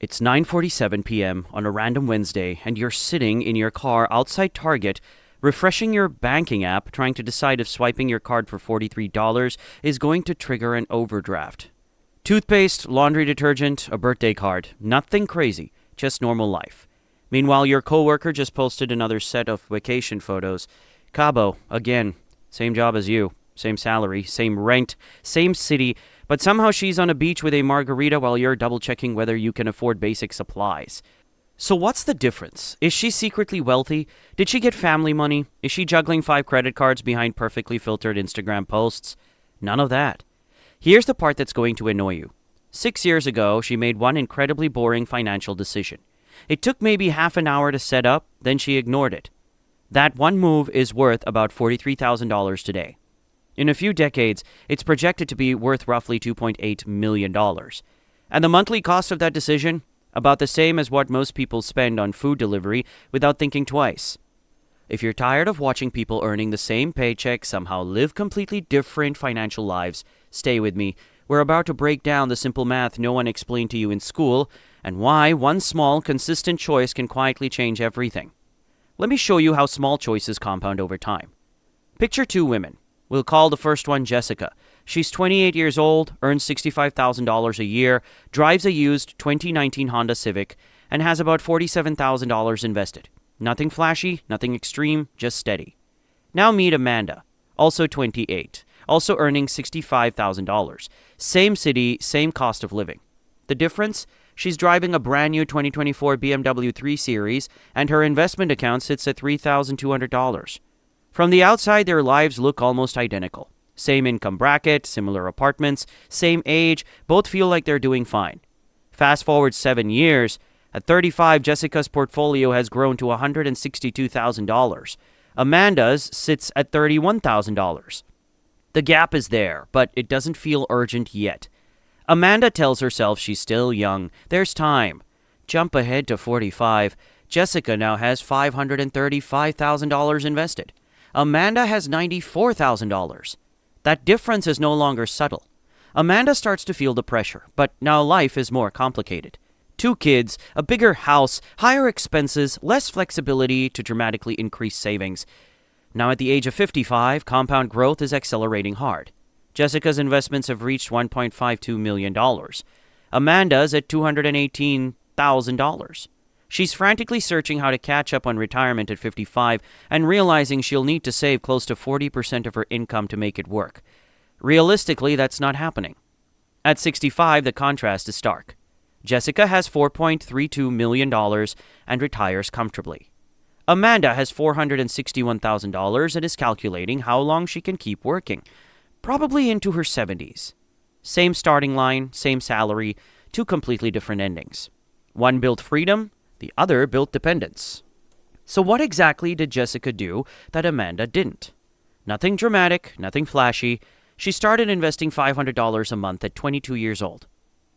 It's 9:47 p.m. on a random Wednesday, and you're sitting in your car outside Target, refreshing your banking app, trying to decide if swiping your card for $43 is going to trigger an overdraft. Toothpaste, laundry detergent, a birthday card. Nothing crazy, just normal life. Meanwhile, your coworker just posted another set of vacation photos. Cabo, again, same job as you, same salary, same rent, same city, but somehow she's on a beach with a margarita while you're double-checking whether you can afford basic supplies. So what's the difference? Is she secretly wealthy? Did she get family money? Is she juggling 5 credit cards behind perfectly filtered Instagram posts? None of that. Here's the part that's going to annoy you. 6 years ago, she made one incredibly boring financial decision. It took maybe half an hour to set up, then she ignored it. That one move is worth about $43,000 today. In a few decades, it's projected to be worth roughly $2.8 million. And the monthly cost of that decision? About the same as what most people spend on food delivery without thinking twice. If you're tired of watching people earning the same paycheck somehow live completely different financial lives, stay with me. We're about to break down the simple math no one explained to you in school and why one small, consistent choice can quietly change everything. Let me show you how small choices compound over time. Picture 2 women. We'll call the first one Jessica. She's 28 years old, earns $65,000 a year, drives a used 2019 Honda Civic, and has about $47,000 invested. Nothing flashy, nothing extreme, just steady. Now meet Amanda, also 28, also earning $65,000. Same city, same cost of living. The difference? She's driving a brand new 2024 BMW 3 Series, and her investment account sits at $3,200. From the outside, their lives look almost identical. Same income bracket, similar apartments, same age, both feel like they're doing fine. Fast forward 7 years, at 35, Jessica's portfolio has grown to $162,000. Amanda's sits at $31,000. The gap is there, but it doesn't feel urgent yet. Amanda tells herself she's still young. There's time. Jump ahead to 45. Jessica now has $535,000 invested. Amanda has $94,000. That difference is no longer subtle. Amanda starts to feel the pressure, but now life is more complicated. 2 kids, a bigger house, higher expenses, less flexibility to dramatically increase savings. Now at the age of 55, compound growth is accelerating hard. Jessica's investments have reached $1.52 million. Amanda's at $218,000. She's frantically searching how to catch up on retirement at 55 and realizing she'll need to save close to 40% of her income to make it work. Realistically, that's not happening. At 65, the contrast is stark. Jessica has $4.32 million and retires comfortably. Amanda has $461,000 and is calculating how long she can keep working, probably into her 70s. Same starting line, same salary, 2 completely different endings. One built freedom, the other built dependence. So what exactly did Jessica do that Amanda didn't? Nothing dramatic, nothing flashy. She started investing $500 a month at 22 years old.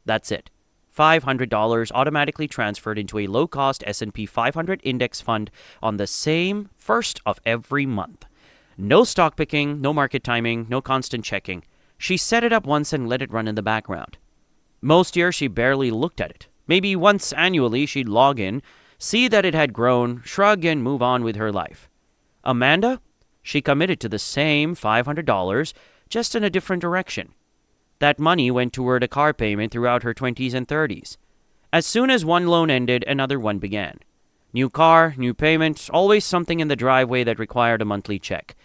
That's it. $500 automatically transferred into a low-cost S&P 500 index fund on the same first of every month. No stock picking, no market timing, no constant checking. She set it up once and let it run in the background. Most years she barely looked at it. Maybe once annually she'd log in, see that it had grown, shrug and move on with her life. Amanda? She committed to the same $500, just in a different direction. That money went toward a car payment throughout her 20s and 30s. As soon as one loan ended, another one began. New car, new payment, always something in the driveway that required a monthly check.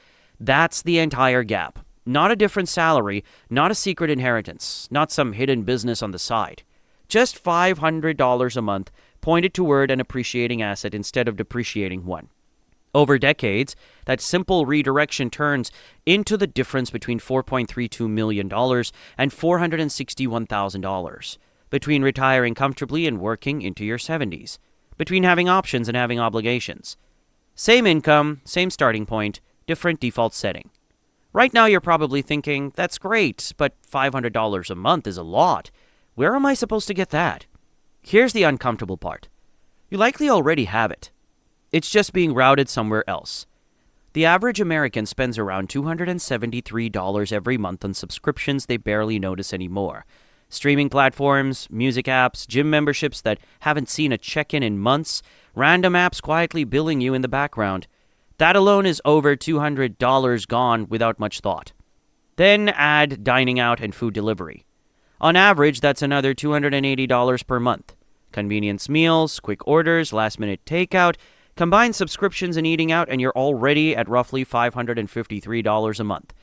That's the entire gap. Not a different salary, not a secret inheritance, not some hidden business on the side. Just $500 a month pointed toward an appreciating asset instead of depreciating one. Over decades, that simple redirection turns into the difference between $4.32 million and $461,000, between retiring comfortably and working into your 70s, between having options and having obligations. Same income, same starting point, different default setting. Right now you're probably thinking, that's great, but $500 a month is a lot. Where am I supposed to get that? Here's the uncomfortable part. You likely already have it. It's just being routed somewhere else. The average American spends around $273 every month on subscriptions they barely notice anymore. Streaming platforms, music apps, gym memberships that haven't seen a check-in in months, random apps quietly billing you in the background. That alone is over $200 gone without much thought. Then add dining out and food delivery. On average, that's another $280 per month. Convenience meals, quick orders, last-minute takeout, combine subscriptions and eating out, and you're already at roughly $553 a month.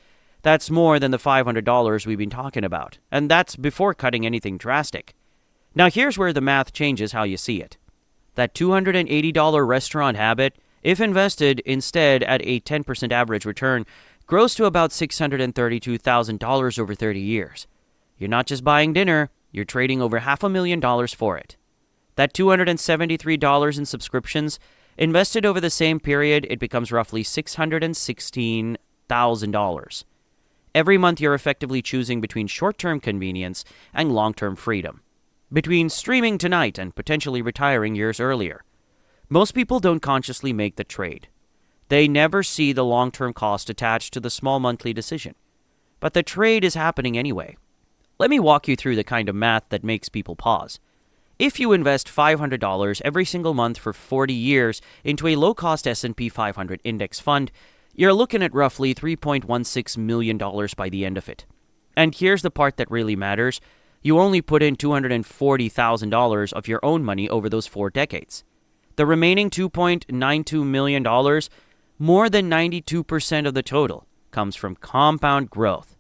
That's more than the $500 we've been talking about, and that's before cutting anything drastic. Now here's where the math changes how you see it. That $280 restaurant habit, if invested instead at a 10% average return, grows to about $632,000 over 30 years. You're not just buying dinner, you're trading over $500,000 for it. That $273 in subscriptions, invested over the same period, it becomes roughly $616,000. Every month you're effectively choosing between short-term convenience and long-term freedom. Between streaming tonight and potentially retiring years earlier. Most people don't consciously make the trade. They never see the long-term cost attached to the small monthly decision. But the trade is happening anyway. Let me walk you through the kind of math that makes people pause. If you invest $500 every single month for 40 years into a low-cost S&P 500 index fund, you're looking at roughly $3.16 million by the end of it. And here's the part that really matters. You only put in $240,000 of your own money over those 4 decades. The remaining $2.92 million, more than 92% of the total, comes from compound growth.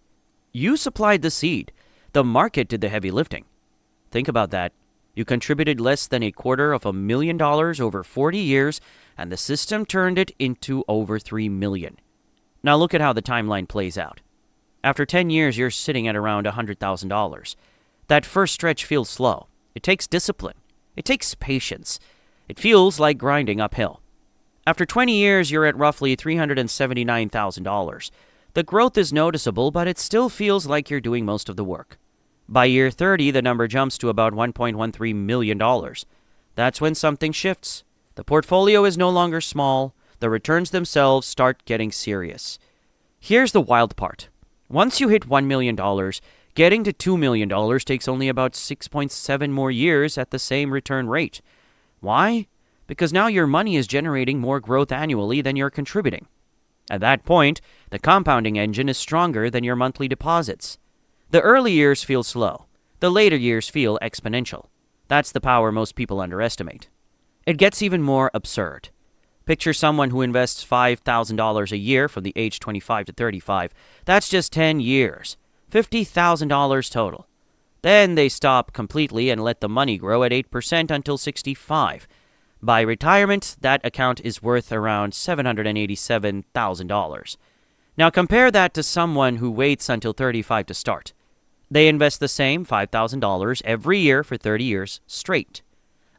You supplied the seed. The market did the heavy lifting. Think about that. You contributed less than $250,000 over 40 years, and the system turned it into over $3 million. Now look at how the timeline plays out. After 10 years, you're sitting at around $100,000. That first stretch feels slow. It takes discipline. It takes patience. It feels like grinding uphill. After 20 years, you're at roughly $379,000. The growth is noticeable, but it still feels like you're doing most of the work. By year 30, the number jumps to about $1.13 million. That's when something shifts. The portfolio is no longer small. The returns themselves start getting serious. Here's the wild part. Once you hit $1 million, getting to $2 million takes only about 6.7 more years at the same return rate. Why? Because now your money is generating more growth annually than you're contributing. At that point, the compounding engine is stronger than your monthly deposits. The early years feel slow. The later years feel exponential. That's the power most people underestimate. It gets even more absurd. Picture someone who invests $5,000 a year from the age 25 to 35. That's just 10 years. $50,000 total. Then they stop completely and let the money grow at 8% until 65. By retirement, that account is worth around $787,000. Now compare that to someone who waits until 35 to start. They invest the same $5,000 every year for 30 years straight.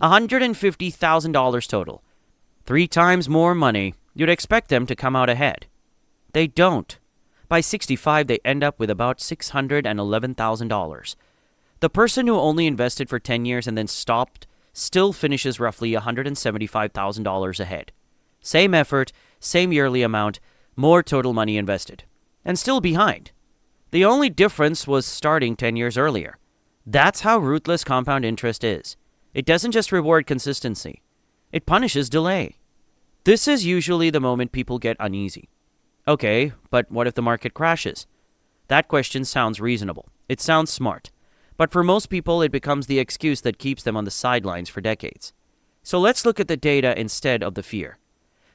$150,000 total. 3 times more money. You'd expect them to come out ahead. They don't. By 65, they end up with about $611,000. The person who only invested for 10 years and then stopped still finishes roughly $175,000 ahead. Same effort, same yearly amount, more total money invested. And still behind. The only difference was starting 10 years earlier. That's how ruthless compound interest is. It doesn't just reward consistency. It punishes delay. This is usually the moment people get uneasy. Okay, but what if the market crashes? That question sounds reasonable. It sounds smart. But for most people, it becomes the excuse that keeps them on the sidelines for decades. So let's look at the data instead of the fear.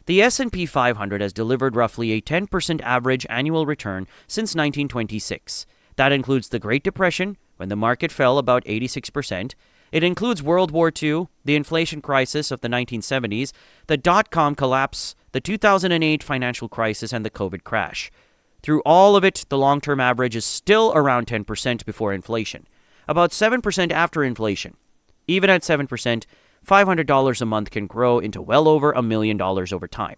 The S&P 500 has delivered roughly a 10% average annual return since 1926. That includes the Great Depression, when the market fell about 86%. It includes World War II, the inflation crisis of the 1970s, the dot-com collapse, the 2008 financial crisis, and the COVID crash. Through all of it, the long-term average is still around 10% before inflation, about 7% after inflation. Even at 7%, $500 a month can grow into well over $1 million over time.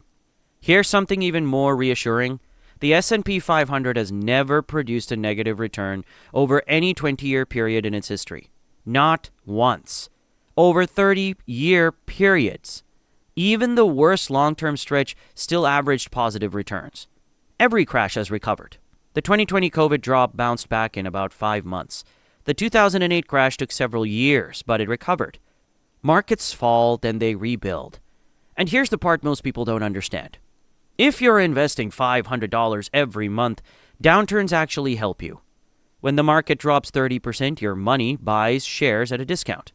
Here's something even more reassuring. The S&P 500 has never produced a negative return over any 20-year period in its history. Not once. Over 30-year periods. Even the worst long-term stretch still averaged positive returns. Every crash has recovered. The 2020 COVID drop bounced back in about 5 months. The 2008 crash took several years, but it recovered. Markets fall, then they rebuild. And here's the part most people don't understand. If you're investing $500 every month, downturns actually help you. When the market drops 30%, your money buys shares at a discount.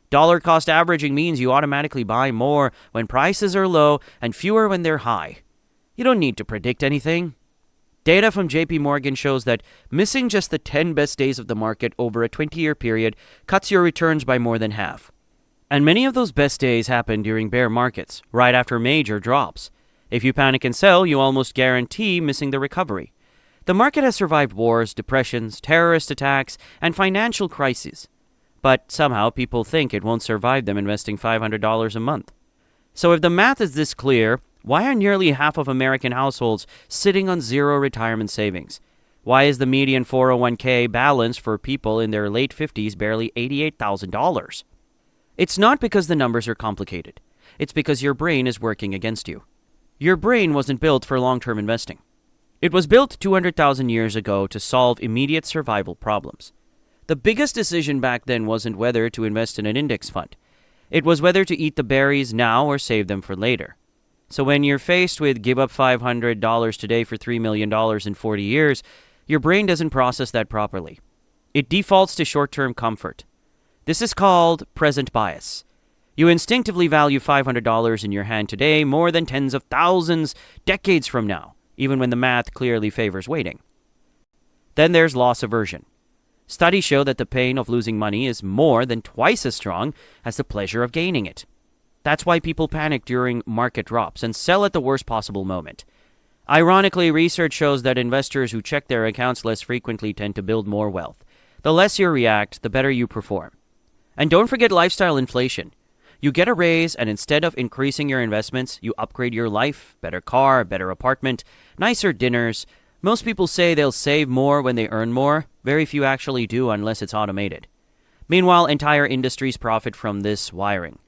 Dollar cost averaging means you automatically buy more when prices are low and fewer when they're high. You don't need to predict anything. Data from JP Morgan shows that missing just the 10 best days of the market over a 20-year period cuts your returns by more than half. And many of those best days happen during bear markets, right after major drops. If you panic and sell, you almost guarantee missing the recovery. The market has survived wars, depressions, terrorist attacks, and financial crises. But somehow people think it won't survive them investing $500 a month. So if the math is this clear, why are nearly half of American households sitting on zero retirement savings? Why is the median 401k balance for people in their late 50s barely $88,000? It's not because the numbers are complicated. It's because your brain is working against you. Your brain wasn't built for long-term investing. It was built 200,000 years ago to solve immediate survival problems. The biggest decision back then wasn't whether to invest in an index fund. It was whether to eat the berries now or save them for later. So when you're faced with give up $500 today for $3 million in 40 years, your brain doesn't process that properly. It defaults to short-term comfort. This is called present bias. You instinctively value $500 in your hand today more than tens of thousands decades from now, even when the math clearly favors waiting. Then there's loss aversion. Studies show that the pain of losing money is more than twice as strong as the pleasure of gaining it. That's why people panic during market drops and sell at the worst possible moment. Ironically, research shows that investors who check their accounts less frequently tend to build more wealth. The less you react, the better you perform. And don't forget lifestyle inflation. You get a raise, and instead of increasing your investments, you upgrade your life, better car, better apartment, nicer dinners. Most people say they'll save more when they earn more. Very few actually do unless it's automated. Meanwhile, entire industries profit from this wiring.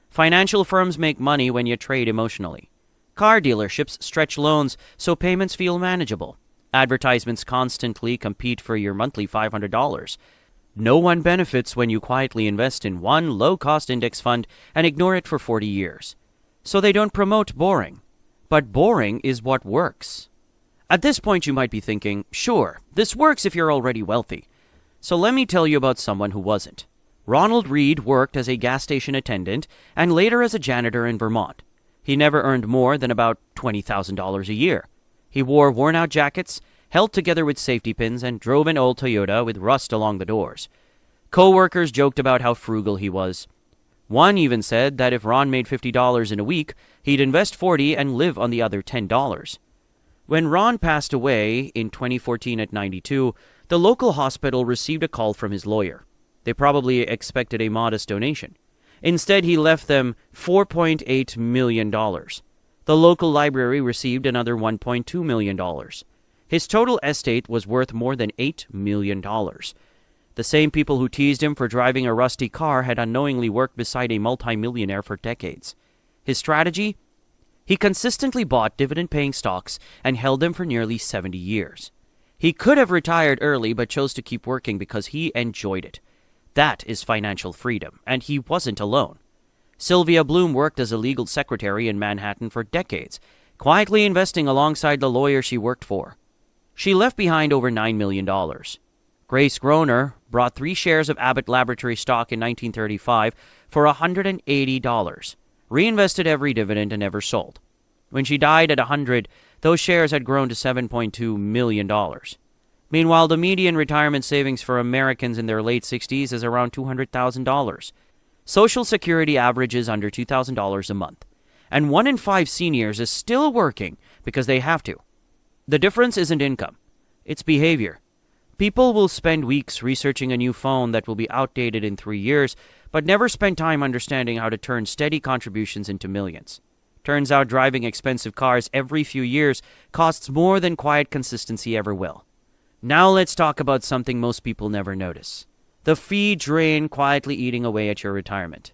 Financial firms make money when you trade emotionally. Car dealerships stretch loans so payments feel manageable. Advertisements constantly compete for your monthly $500. No one benefits when you quietly invest in one low-cost index fund and ignore it for 40 years. So they don't promote boring. But boring is what works. At this point, you might be thinking, sure, this works if you're already wealthy. So let me tell you about someone who wasn't. Ronald Reed worked as a gas station attendant and later as a janitor in Vermont. He never earned more than about $20,000 a year. He wore worn-out jackets, held together with safety pins, and drove an old Toyota with rust along the doors. Co-workers joked about how frugal he was. One even said that if Ron made $50 in a week, he'd invest $40 and live on the other $10. When Ron passed away in 2014 at 92, the local hospital received a call from his lawyer. They probably expected a modest donation. Instead, he left them $4.8 million. The local library received another $1.2 million. His total estate was worth more than $8 million. The same people who teased him for driving a rusty car had unknowingly worked beside a multimillionaire for decades. His strategy? He consistently bought dividend-paying stocks and held them for nearly 70 years. He could have retired early but chose to keep working because he enjoyed it. That is financial freedom, and he wasn't alone. Sylvia Bloom worked as a legal secretary in Manhattan for decades, quietly investing alongside the lawyer she worked for. She left behind over $9 million. Grace Groner bought 3 shares of Abbott Laboratory stock in 1935 for $180, reinvested every dividend, and never sold. When she died at 100, those shares had grown to $7.2 million. Meanwhile, the median retirement savings for Americans in their late 60s is around $200,000. Social Security averages under $2,000 a month. And 1 in 5 seniors is still working because they have to. The difference isn't income. It's behavior. People will spend weeks researching a new phone that will be outdated in 3 years, but never spend time understanding how to turn steady contributions into millions. Turns out driving expensive cars every few years costs more than quiet consistency ever will. Now let's talk about something most people never notice. The fee drain quietly eating away at your retirement.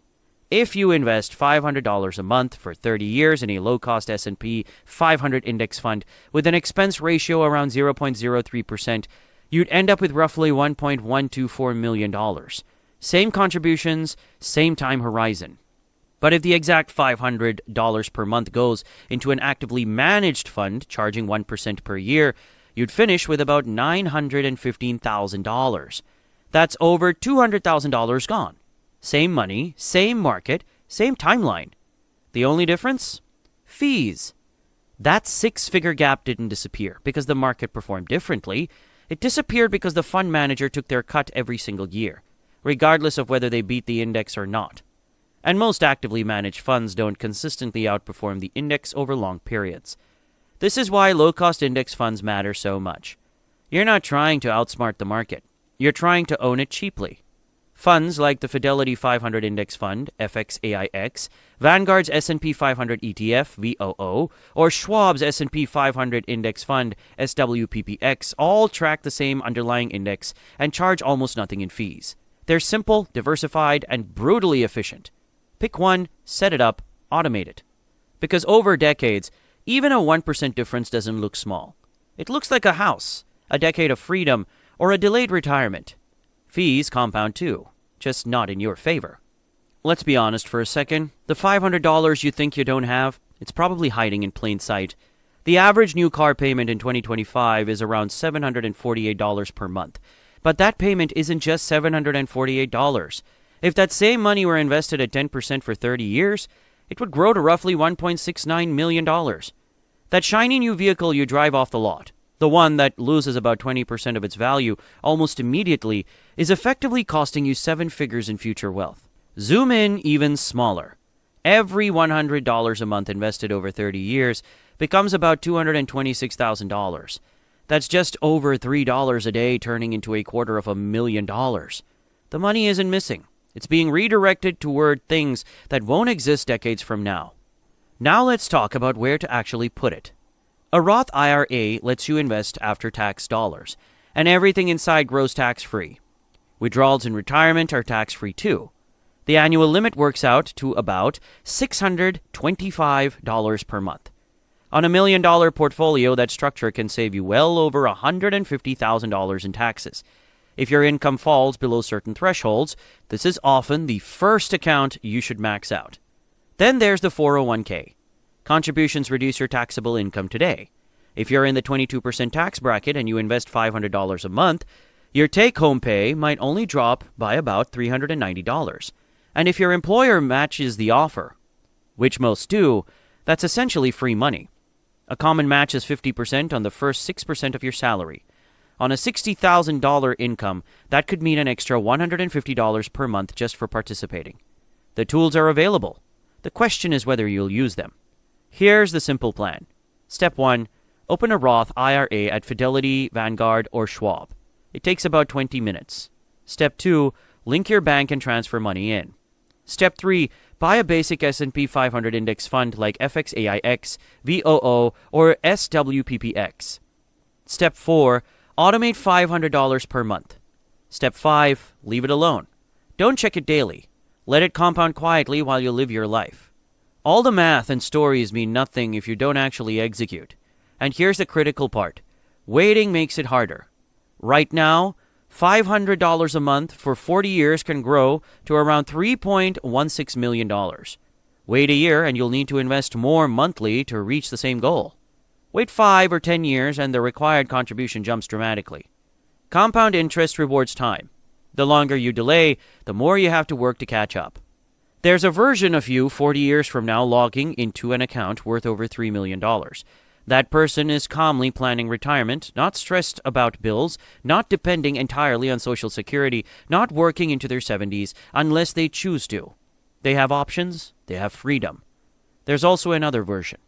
If you invest $500 a month for 30 years in a low-cost S&P 500 index fund with an expense ratio around 0.03%, you'd end up with roughly $1.124 million. Same contributions, same time horizon. But if the exact $500 per month goes into an actively managed fund charging 1% per year, you'd finish with about $915,000. That's over $200,000 gone. Same money, same market, same timeline. The only difference? Fees. That six-figure gap didn't disappear because the market performed differently. It disappeared because the fund manager took their cut every single year, regardless of whether they beat the index or not. And most actively managed funds don't consistently outperform the index over long periods. This is why low-cost index funds matter so much. You're not trying to outsmart the market. You're trying to own it cheaply. Funds like the Fidelity 500 Index Fund, FXAIX, Vanguard's S&P 500 ETF, VOO, or Schwab's S&P 500 Index Fund, SWPPX, all track the same underlying index and charge almost nothing in fees. They're simple, diversified, and brutally efficient. Pick one, set it up, automate it. Because over decades, even a 1% difference doesn't look small. It looks like a house, a decade of freedom, or a delayed retirement. Fees compound too, just not in your favor. Let's be honest for a second. The $500 you think you don't have, it's probably hiding in plain sight. The average new car payment in 2025 is around $748 per month. But that payment isn't just $748. If that same money were invested at 10% for 30 years, it would grow to roughly $1.69 million. That shiny new vehicle you drive off the lot, the one that loses about 20% of its value almost immediately, is effectively costing you seven figures in future wealth. Zoom in even smaller. Every $100 a month invested over 30 years becomes about $226,000. That's just over $3 a day, turning into $250,000. The money isn't missing. It's being redirected toward things that won't exist decades from now. Now let's talk about where to actually put it. A Roth IRA lets you invest after-tax dollars, and everything inside grows tax-free. Withdrawals in retirement are tax-free too. The annual limit works out to about $625 per month. On a $1 million portfolio, that structure can save you well over $150,000 in taxes. If your income falls below certain thresholds, this is often the first account you should max out. Then there's the 401k. Contributions reduce your taxable income today. If you're in the 22% tax bracket and you invest $500 a month, your take-home pay might only drop by about $390. And if your employer matches the offer, which most do, that's essentially free money. A common match is 50% on the first 6% of your salary. On a $60,000 income, that could mean an extra $150 per month just for participating. The tools are available. The question is whether you'll use them. Here's the simple plan. Step 1. Open a Roth IRA at Fidelity, Vanguard, or Schwab. It takes about 20 minutes. Step 2. Link your bank and transfer money in. Step 3. Buy a basic S&P 500 index fund like FXAIX, VOO, or SWPPX. Step 4. Automate $500 per month. Step 5. Leave it alone. Don't check it daily. Let it compound quietly while you live your life. All the math and stories mean nothing if you don't actually execute. And here's the critical part. Waiting makes it harder. Right now, $500 a month for 40 years can grow to around $3.16 million. Wait a year and you'll need to invest more monthly to reach the same goal. Wait 5 or 10 years and the required contribution jumps dramatically. Compound interest rewards time. The longer you delay, the more you have to work to catch up. There's a version of you 40 years from now logging into an account worth over $3 million. That person is calmly planning retirement, not stressed about bills, not depending entirely on Social Security, not working into their 70s unless they choose to. They have options, they have freedom. There's also another version.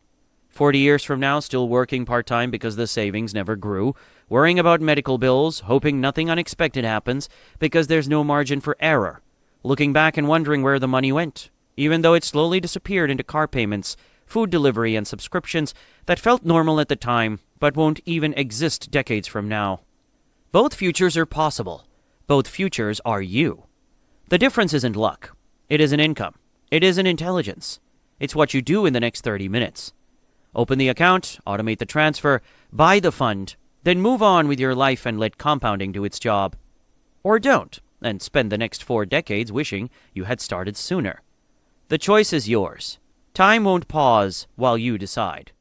40 years from now, still working part-time because the savings never grew, worrying about medical bills, hoping nothing unexpected happens because there's no margin for error. Looking back and wondering where the money went, even though it slowly disappeared into car payments, food delivery, and subscriptions that felt normal at the time, but won't even exist decades from now. Both futures are possible. Both futures are you. The difference isn't luck. It isn't income. It isn't intelligence. It's what you do in the next 30 minutes. Open the account, automate the transfer, buy the fund, Then move on with your life and let compounding do its job. Or don't, and spend the next 4 decades wishing you had started sooner. The choice is yours. Time won't pause while you decide.